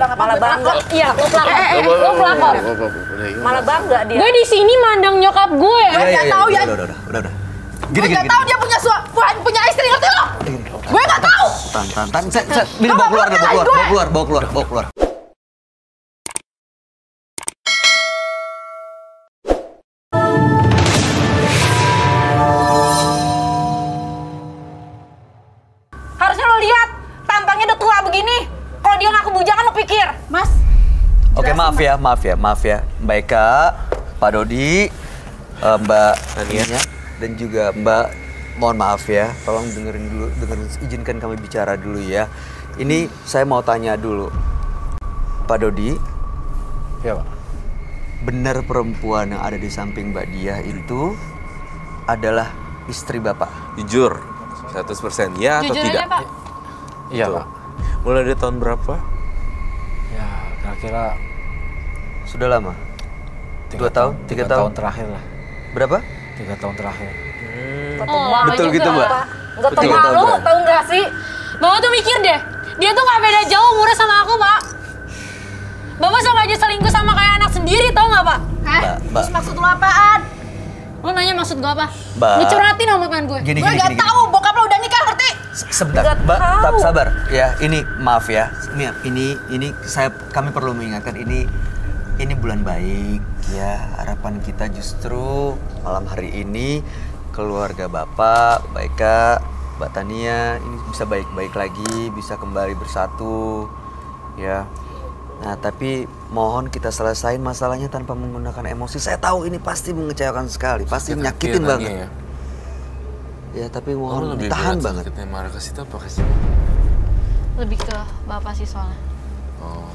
bilang apa? Malah bangga. Iya, lo pelakor. Lo pelakor. Malah bangga dia. Gue di sini mandang nyokap gue. Gue nggak tahu ya. Udah. Gue nggak tahu dia punya istri, ngerti lo? Gue nggak tahu. Tan. Ini bawa keluar. Harusnya lo lihat, tampangnya udah tua begini. Kalau dia ngaku bujangan lo pikir. Mas. Oke, maaf ya. Mbak Eka, Pak Dodi, Mbak Tania, dan juga Mbak, mohon maaf ya. Tolong dengerin, izinkan kami bicara dulu ya. Ini saya mau tanya dulu. Pak Dodi. Ya, Pak. Benar perempuan yang ada di samping Mbak Diah itu adalah istri Bapak? Jujur, 100% ya atau Jujur tidak? aja, Pak. Iya, Tuh. Pak. Mulai dari tahun berapa? Ya, kira-kira Sudah lama? 2 tahun? 3 tahun? terakhir lah. Berapa? 3 tahun terakhir. Oh, Betul gitu, Mbak? Enggak tahu 3 tahun malu, terakhir. tahu nggak sih? Bapak tuh mikir deh, dia tuh gak beda jauh umurnya sama aku, Pak. Bapak sengaja selingkuh sama kayak anak sendiri, tau gak, Pak? Mbak. Terus maksud lo apaan? Lo nanya maksud gue apa? Mbak. Ngecuratin omongan gue. Gini. Gue nggak tahu bokap lo udah nikah, ngerti? Sebentar, Nggak Mbak, tahu. tetap sabar. Ya, ini maaf ya. Ini kami perlu mengingatkan ini bulan baik ya. Harapan kita justru malam hari ini keluarga Bapak, Mbak Eka, Mbak Tania ini bisa baik-baik lagi, bisa kembali bersatu ya. Nah, tapi mohon kita selesain masalahnya tanpa menggunakan emosi. Saya tahu ini pasti mengecewakan sekali, pasti menyakitin banget. Ya, tapi mohon ditahan banget. Kita marah ke situ apa ke sini? Lebih ke bapak sih soalnya. Oh.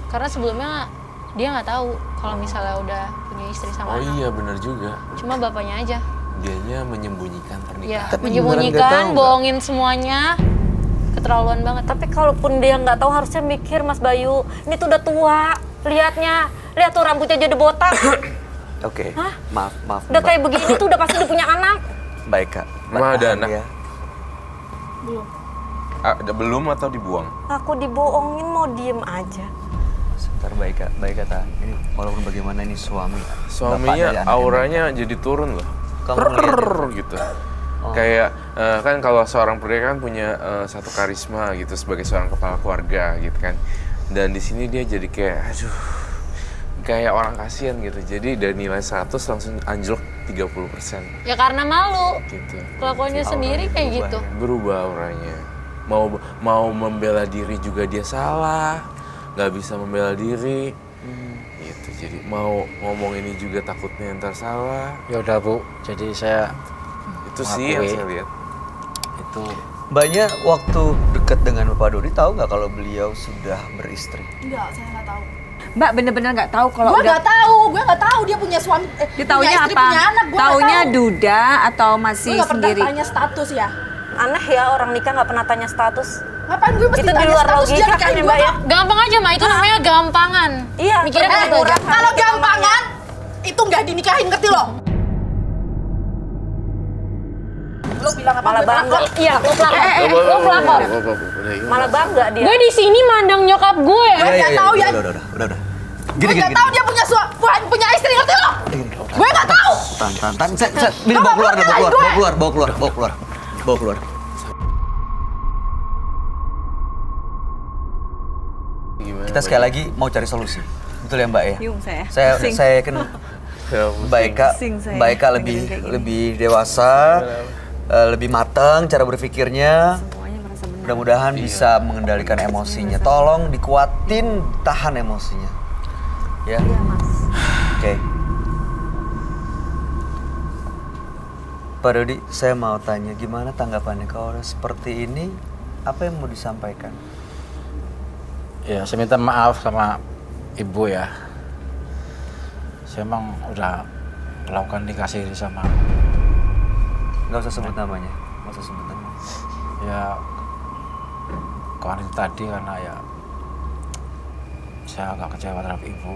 Karena sebelumnya dia nggak tahu kalau misalnya udah punya istri sama Oh anak. iya, benar juga. Cuma bapaknya aja. Dianya menyembunyikan Ya, pernikahan. Tapi beneran nggak menyembunyikan, tahu, Mbak. bohongin semuanya. Keterlaluan banget. Tapi kalaupun dia nggak tahu harusnya mikir, Mas Bayu. Ini tuh udah tua, lihat tuh rambutnya jadi botak. Oke. Hah? Maaf. Udah Mbak. kayak begini tuh udah pasti udah punya anak. Baik, Kak. Emang ada tahan anak? ya. Belum atau dibuang? Aku dibohongin mau diem aja. Sebentar, baik Kak. Tahan. Ini walaupun bagaimana ini suami. Bapak dari Suaminya anak auranya jadi turun loh. Kamu ngeliat Prrrr, gitu. Oh. Kayak kan kalau seorang pria kan punya satu karisma gitu sebagai seorang kepala keluarga gitu kan. Dan di sini dia jadi kayak aduh kayak orang kasihan gitu. Jadi dari nilai 100 langsung anjlok 30% Ya karena malu. gitu. Kelakuannya sendiri Auranya kayak berubah gitu. ya. Berubah auranya. Mau membela diri juga dia salah. Nggak bisa membela diri. Gitu. Jadi mau ngomong ini juga takutnya ntar salah. Ya udah, Bu. Jadi saya Itu sih yang mengakui saya lihat. itu Mbaknya waktu dekat dengan Bapak Dodi tahu nggak kalau beliau sudah beristri? Enggak, saya nggak tahu. Mbak bener-bener nggak tahu kalau Gue udah nggak tahu dia punya suami, dia taunya punya istri, apa? punya anak. Gue Taunya tahu. duda atau Gue masih nggak pernah sendiri? tanya status ya. Aneh ya orang nikah nggak pernah tanya status. Ngapain gue mesti Itu di tanya luar status dia logika kan nikahin ya, gue? Mbak ya? Gampang aja, Mbak. Itu namanya gampangan. Iya, Mikirnya bener. kayak gitu aja. Kalau gampangan itu nggak dinikahin, ngerti lo? Lo bilang apa? Malah Gue bangga. pelakor. Iya, lo pelakor. Lo pelakor. Malah bangga dia. Gue di sini mandang nyokap gue. Gue nggak tahu ya. Udah. Gue nggak tahu dia punya istri, ngerti lo? Gue nggak tahu. Tan. Ini bawa keluar. Gimana, Kita sekali lagi mau cari solusi. Betul ya, Mbak ya? Yung saya. Saya yakin Mbak Pusing Eka saya. lebih Kayak gini. lebih dewasa, lebih matang cara berpikirnya. Semuanya merasa benar. Mudah-mudahan bisa mengendalikan emosinya. Tolong dikuatin, tahan emosinya. Ya. Iya, Mas. Oke. Pak Dodi, saya mau tanya gimana tanggapannya kalau udah seperti ini? Apa yang mau disampaikan? ya saya minta maaf sama ibu ya. Saya emang udah melakukan nikah siri sama Nggak usah sebut namanya. ya kemarin tadi karena ya saya agak kecewa terhadap ibu.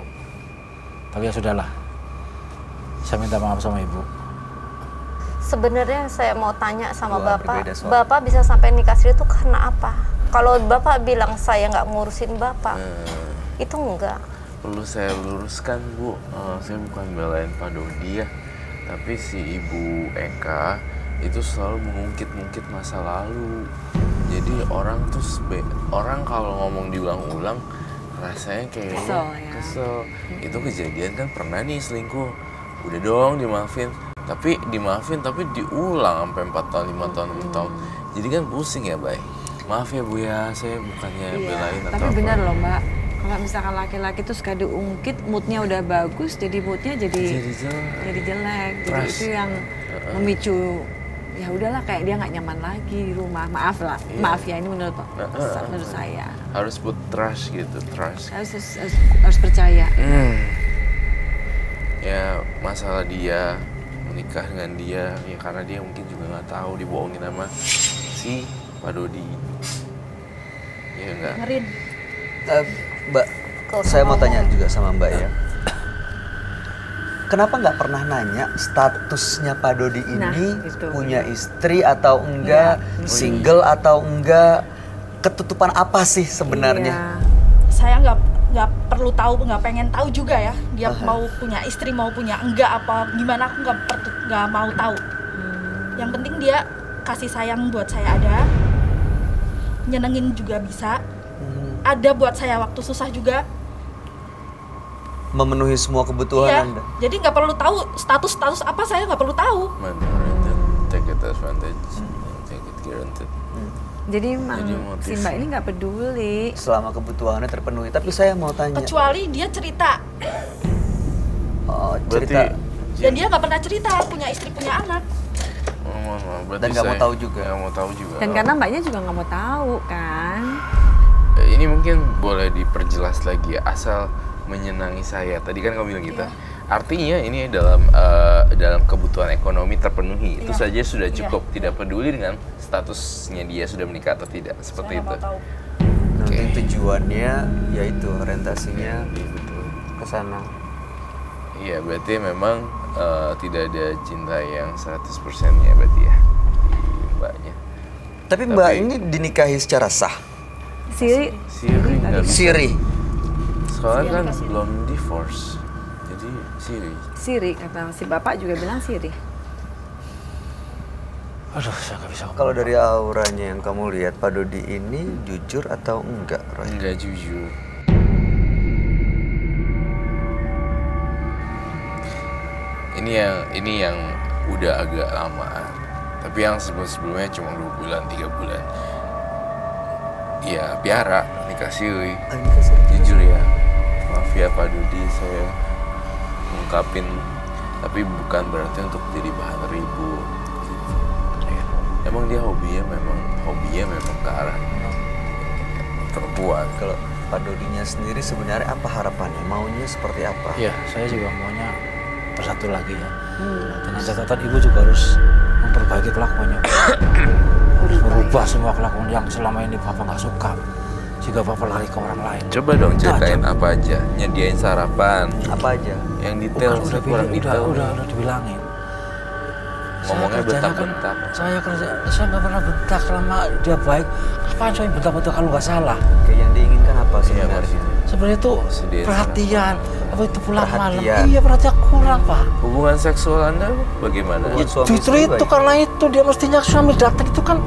Tapi ya sudahlah. Saya minta maaf sama ibu. Sebenarnya saya mau tanya sama Wah, Bapak. berbeda soal. Bapak bisa sampai nikah siri itu karena apa? Kalau Bapak bilang saya nggak ngurusin Bapak, itu enggak. Perlu saya luruskan, Bu, saya bukan belain Pak Dodi ya, tapi si Ibu Eka itu selalu mengungkit-ungkit masa lalu. Jadi orang tuh orang kalau ngomong diulang-ulang rasanya kayaknya kesel. Itu kejadian kan pernah nih selingkuh. Udah dong dimaafin. Tapi diulang sampai 4 tahun, 5 tahun, 6 tahun. Jadi kan pusing ya, Bay. Maaf ya Bu ya, saya bukannya belain atau apa. Tapi benar loh Mbak, kalau misalkan laki-laki tuh suka diungkit, moodnya udah bagus, jadi moodnya jadi jelek. Jadi itu yang memicu, ya udahlah kayak dia nggak nyaman lagi di rumah. Maaf ya ini menurut saya. Harus put trust gitu, trust. Harus percaya. Ya masalah dia menikah dengan dia ya karena dia mungkin juga nggak tahu dibohongin sama si Pak Dodi. Ya enggak. Ngerin. Mbak, saya mau tanya juga sama Mbak ya. Kenapa nggak pernah nanya statusnya Pak Dodi ini punya istri atau enggak, single atau enggak, ketutupan apa sih sebenarnya? Saya nggak perlu tahu, nggak pengen tahu juga ya. Dia mau punya istri, mau punya enggak apa gimana, aku nggak mau tahu. Yang penting dia kasih sayang buat saya ada, nyenengin juga bisa, ada buat saya waktu susah juga. Memenuhi semua kebutuhan Anda. Jadi nggak perlu tahu status apa, saya nggak perlu tahu. Take it advantage, take it granted. Jadi emang si Mbak ini nggak peduli selama kebutuhannya terpenuhi. Tapi saya mau tanya. Kecuali dia cerita. Oh, cerita. Dan dia nggak pernah cerita punya istri punya anak. Dan nggak mau tahu juga. Nggak mau tahu juga. Dan karena Mbaknya juga nggak mau tahu kan. Ini mungkin boleh diperjelas lagi ya, asal menyenangi saya. Tadi kan kamu bilang gitu. Artinya ini dalam kebutuhan ekonomi terpenuhi. Itu saja sudah cukup. Tidak peduli dengan statusnya dia sudah menikah atau tidak. Seperti itu. Nanti tujuannya yaitu orientasinya ke sana. Iya, berarti memang tidak ada cinta yang 100%-nya berarti ya di Mbaknya. Tapi Mbak ini dinikahi secara sah? Siri. Soalnya kan belum divorce. Jadi Siri kata si Bapak juga bilang Siri. Aduh, saya nggak bisa. Kalau dari auranya yang kamu lihat, Pak Dodi ini jujur atau enggak, Roy? Enggak jujur. Ini yang udah agak lama. Tapi yang sebelumnya cuma 2 bulan, 3 bulan. Iya, piara dikasih. Jujur ya. Maaf ya Pak Dodi, saya ungkapin, tapi bukan berarti untuk jadi bahan ribut. Emang dia hobinya memang ke arah perempuan. Kalau Pak Dodinya sendiri sebenarnya apa harapannya? Maunya seperti apa? Ya, saya juga maunya bersatu lagi ya. Dengan catatan Ibu juga harus memperbaiki kelakuannya. Harus merubah semua kelakuan yang selama ini Bapak nggak suka. Jika Bapak lari ke orang lain. Coba dong ceritain apa aja. Nyediain sarapan. Apa aja? Yang detail, saya kurang detail. Udah dibilangin. Ngomongnya bentak-bentak. Saya nggak pernah bentak selama dia baik. Apaan saya bentak-bentak kalau nggak salah? Kayak yang diinginkan apa sebenarnya? Sebenarnya itu perhatian. Apa itu pulang malam? Perhatian. Iya, perhatian kurang, Pak. Hubungan seksual Anda bagaimana? Hubungan suami Justru istri itu baik. karena itu dia mestinya suami datang itu kan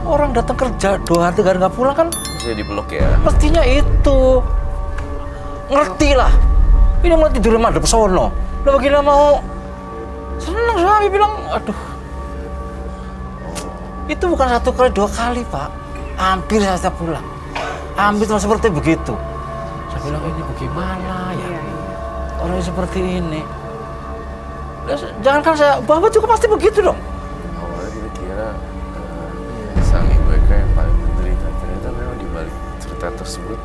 orang datang kerja 2 hari 3 hari nggak pulang kan Bisa dipeluk ya. mestinya itu ngerti lah. Ini mau tidur madep sono. Lah bagaimana mau senang suami bilang aduh. Itu bukan 1 kali 2 kali Pak. Hampir saya setiap pulang. Hampir seperti begitu. Saya bilang ini bagaimana ya? Orang seperti ini. Jangankan saya, Bapak juga pasti begitu dong. Awalnya kita kira sang ibu Eka yang paling menderita. Ternyata memang di balik cerita tersebut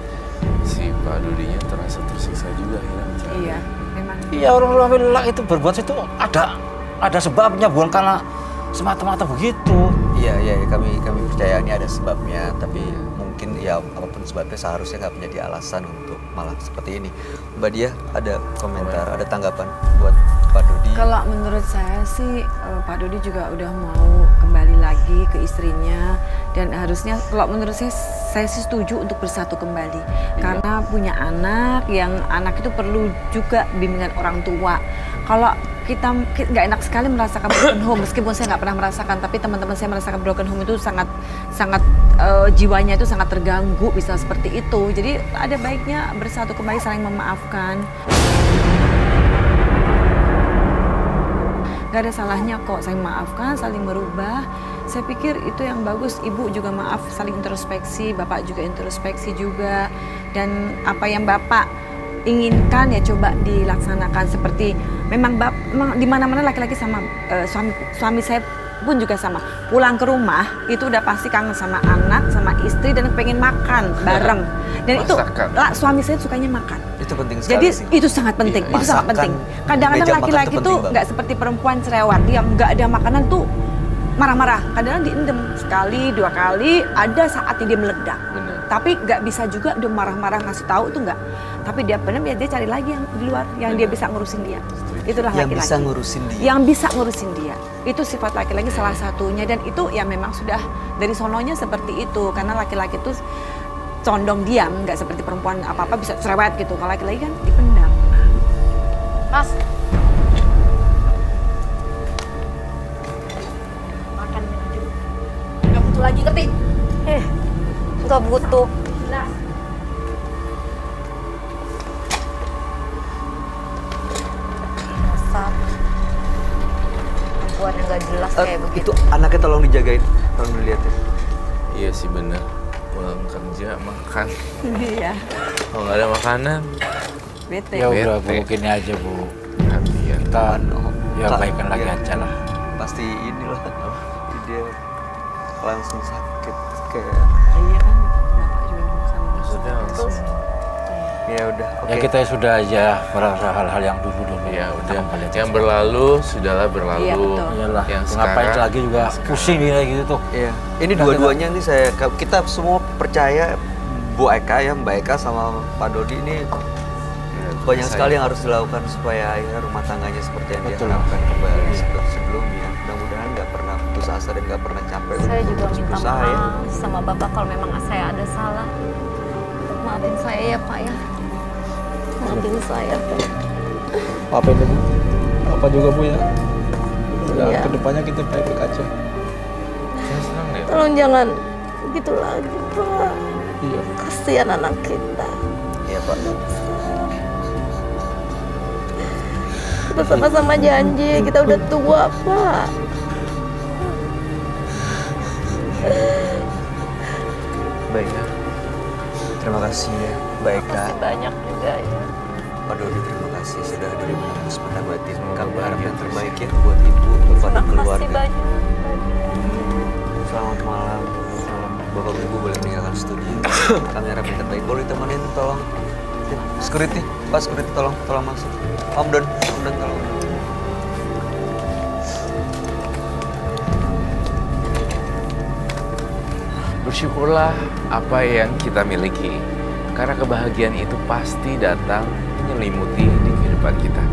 si Pak Dodinya terasa tersiksa juga ya. Iya, memang. Iya, orang lelaki itu berbuat itu ada sebabnya, bukan karena semata-mata begitu. Iya, kami percaya ini ada sebabnya, tapi mungkin ya apapun sebabnya seharusnya nggak menjadi alasan untuk malah seperti ini. Mbak Dia ada komentar, ada tanggapan buat Pak Dodi Kalau menurut saya sih Pak Dodi juga udah mau kembali lagi ke istrinya dan harusnya kalau menurut saya sih setuju untuk bersatu kembali karena punya anak yang anak itu perlu juga bimbingan orang tua. Kalau kita nggak enak sekali merasakan broken home meskipun saya nggak pernah merasakan tapi teman-teman saya merasakan broken home itu sangat jiwanya itu sangat terganggu bisa seperti itu. Jadi ada baiknya bersatu kembali saling memaafkan. Gak ada salahnya kok saling maafkan, saling merubah. Saya pikir itu yang bagus. Ibu juga maaf, saling introspeksi, bapak juga introspeksi juga. Dan apa yang bapak inginkan ya coba dilaksanakan seperti memang di mana-mana laki-laki sama suami saya pun juga sama. Pulang ke rumah itu udah pasti kangen sama anak, sama istri dan pengen makan bareng. Dan itu suami saya sukanya makan. Itu penting sekali. Jadi sih. itu sangat penting. Iya. Itu sangat penting. Kadang-kadang laki-laki tuh nggak seperti perempuan cerewet yang nggak ada makanan tuh marah-marah. Kadang-kadang diendem sekali, 2 kali, ada saatnya dia meledak. Bener. Tapi nggak bisa juga dia marah-marah ngasih tahu tuh nggak. Tapi dia benar ya dia cari lagi yang di luar yang dia bisa ngurusin dia. Itulah yang laki-laki. bisa ngurusin dia. Yang bisa ngurusin dia. Itu sifat laki-laki salah satunya dan itu ya memang sudah dari sononya seperti itu karena laki-laki itu condong diam, nggak seperti perempuan apa-apa bisa cerewet gitu. Kalau laki-laki kan dipendam. Mas, Makan aja. Nggak butuh lagi ngerti? nggak butuh. Jelas. Dasar perempuan yang nggak jelas kayak begitu. Itu anaknya tolong dijagain, tolong dilihatin. Iya sih bener. Pulang kerja makan. Iya. Kalau nggak ada makanan, Bete. Ya udah Bu, Bete. gini aja Bu. kasihan. Kita ya Kak, baikkan lagi iya. aja lah. Pasti inilah dia langsung sakit kayak Iya kan, bapak juga sama. Maksudnya langsung. ya udah oke. Ya kita sudah aja merasa hal-hal yang dulu. Ya Kita udah. kembali aja. Yang berlalu sudahlah berlalu. Iya, betul. Iyalah, Yang ngapain sekarang- lagi juga pusing kayak gitu tuh. Iya. Ini dua-duanya nih kita semua percaya Bu Eka ya, Mbak Eka sama Pak Dodi ini Ya, banyak saya- sekali yang harus dilakukan supaya akhirnya rumah tangganya seperti yang Betul. diharapkan kembali seperti sebelumnya. Mudah-mudahan nggak pernah putus asa dan nggak pernah capek Saya untuk juga terus minta berusaha ya. maaf sama Bapak kalau memang saya ada salah. Maafin saya ya Pak ya. Maafin saya Pak. Apa ini Bu? Apa juga Bu ya? Ya, Iya. kedepannya kita baik-baik aja. Saya senang deh. Tolong jangan begitu lagi Pak. Iya. Kasihan anak kita. Iya Pak. Kita sama-sama janji kita udah tua Pak. Baik. Terima kasih ya, Mbak Eka. Masih banyak juga ya. Pak Dodi terima kasih sudah dari menembus batin. Kami berharap yang terbaik ya buat ibu, buat Terima kasih keluarga. banyak. Selamat malam. Bapak Ibu boleh meninggalkan studio. Kami harap yang terbaik. Boleh temenin tolong. Security, Pak Security tolong masuk. Om Don tolong. Bersyukurlah apa yang kita miliki, karena kebahagiaan itu pasti datang menyelimuti di kehidupan kita.